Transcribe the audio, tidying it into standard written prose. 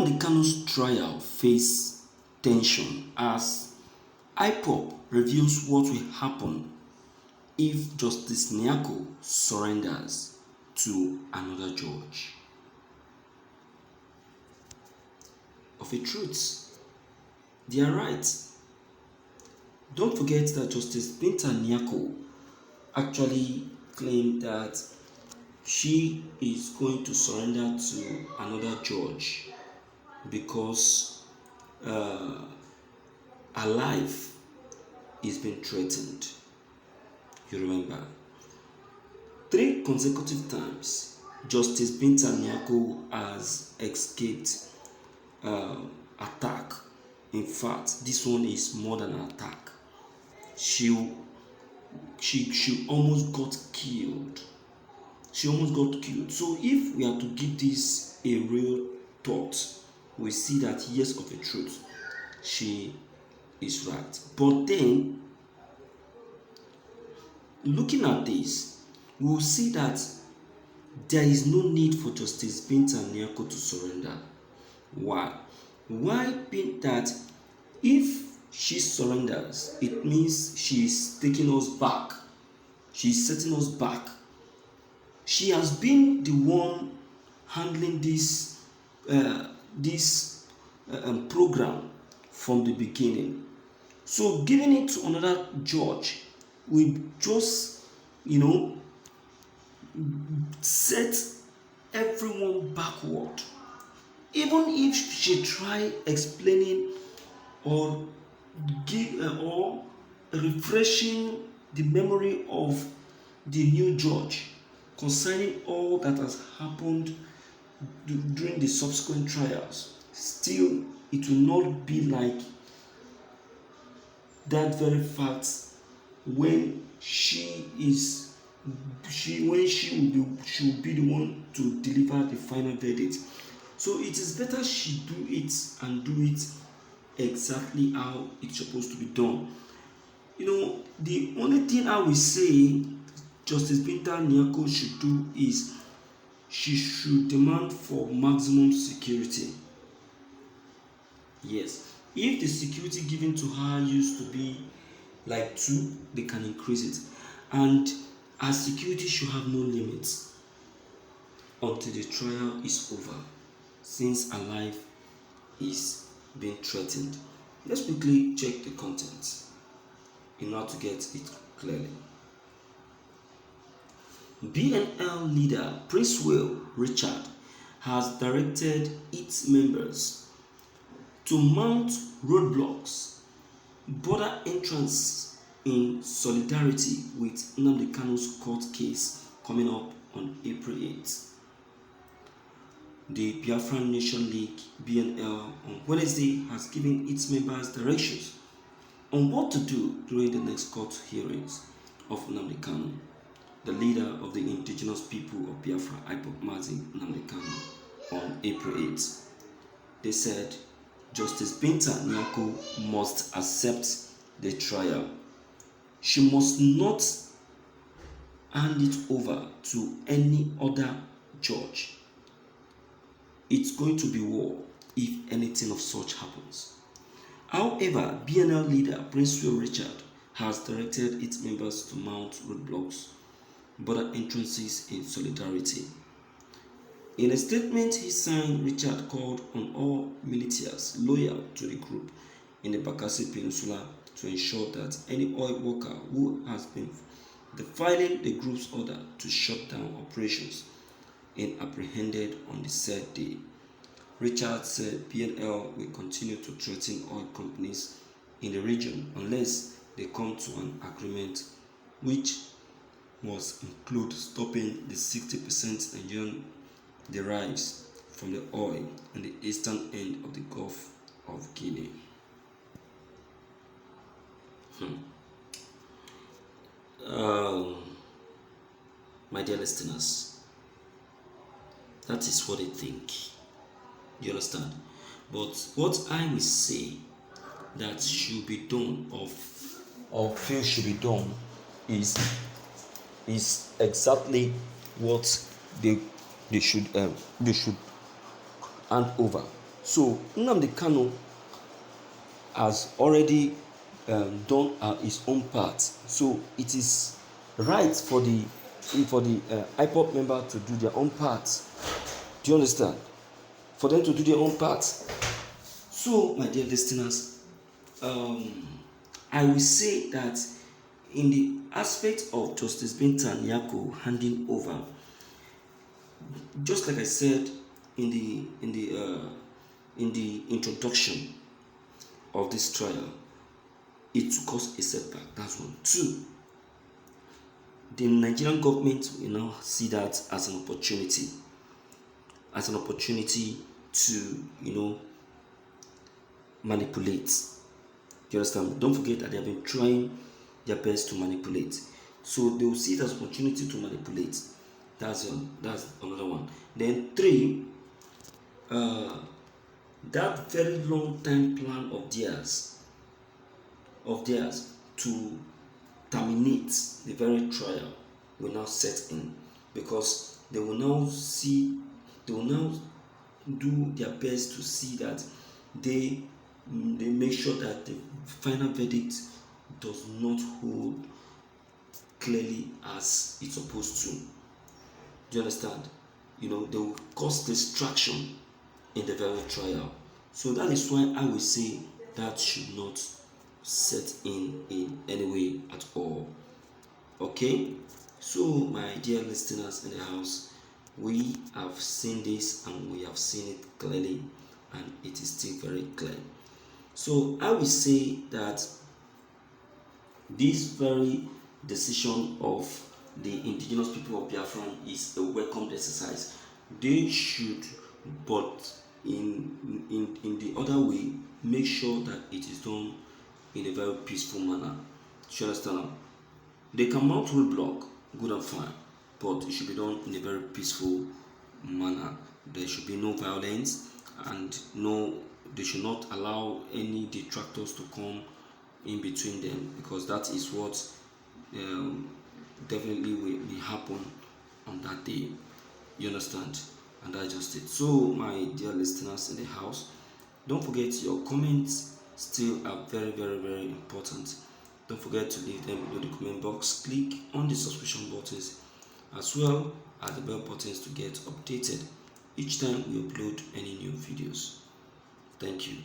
Nnamdi Kanus trial face tension as Ipob reveals what will happen if Justice Niako surrenders to another judge. Of a truth, they are right. Don't forget that Justice Niako actually claimed that she is going to surrender to another judge because her life is being threatened. You remember, 3 consecutive times Justice Niako has escaped attack. In fact, this one is more than an attack. She almost got killed. So if we are to give this a real thought, we see that yes, of a truth, she is right. But then, looking at this, we will see that there is no need for Justice Niako to surrender. Why? Why being that if she surrenders, it means she is taking us back. She is setting us back. She has been the one handling this program from the beginning. So giving it to another judge will just, set everyone backward. Even if she try explaining or refreshing the memory of the new judge concerning all that has happened during the subsequent trials, still it will not be like that very fact when she will be the one to deliver the final verdict. So it is better she do it and do it exactly how it's supposed to be done. The only thing I will say Justice Niako should do is she should demand for maximum security. Yes, if the security given to her used to be like 2, they can increase it, and her security should have no limits until the trial is over, since her life is being threatened. Let's quickly check the content in order to get it clearly. BNL leader Prince Will Richard has directed its members to mount roadblocks, border entrance in solidarity with Nnamdi Kanu's court case coming up on April 8th. The Biafran Nation League (BNL) on Wednesday has given its members directions on what to do during the next court hearings of Nnamdi Kanu, the leader of the indigenous people of Biafra, Ipob Nnamdi Kanu, on April 8th. They said Justice Niako must accept the trial. She must not hand it over to any other judge. It's going to be war if anything of such happens. However, BNL leader Prince Will Richard has directed its members to mount roadblocks, border entrances in solidarity. In a statement he signed, Richard called on all militias loyal to the group in the Bakassi Peninsula to ensure that any oil worker who has been defiling the group's order to shut down operations is apprehended on the said day. Richard said BNL will continue to threaten oil companies in the region unless they come to an agreement which must include stopping the 60% Nigerian derives from the oil in the eastern end of the Gulf of Guinea. My dear listeners, that is what I think. You understand? But what I will say that should be done or feel should be done is exactly what they should hand over So Nnamdi Kanu has already done his own part. So it is right for the Ipob member to do their own part. Do you understand? For them to do their own part. So, my dear listeners, I will say that in the aspect of Justice Binta Niako handing over, just like I said in the introduction of this trial, it took us a setback. That's one. Two, the Nigerian government will now see that as an opportunity to, manipulate. You understand? Don't forget that they have been trying their best to manipulate. So they will see it as an opportunity to manipulate. That's another one. Then three, that very long time plan of theirs to terminate the very trial will now set in, because they will now do their best to see that they make sure that the final verdict does not hold clearly as it's supposed to. Do you understand? They will cause distraction in the very trial. So that is why I will say that should not set in any way at all. Okay? So, my dear listeners in the house, we have seen this and we have seen it clearly, and it is still very clear. So I will say that this very decision of the indigenous people of Biafra is a welcomed exercise. They should, but in the other way, make sure that it is done in a very peaceful manner. Do you understand? They can mount roadblock, good and fine, but it should be done in a very peaceful manner. There should be no violence, and they should not allow any detractors to come in between them, because that is what definitely will happen on that day. You understand? And that's just it. So, my dear listeners in the house, don't forget your comments still are very, very, very important. Don't forget to leave them in the comment box. Click on the subscription buttons as well as the bell buttons to get updated each time we upload any new videos. Thank you.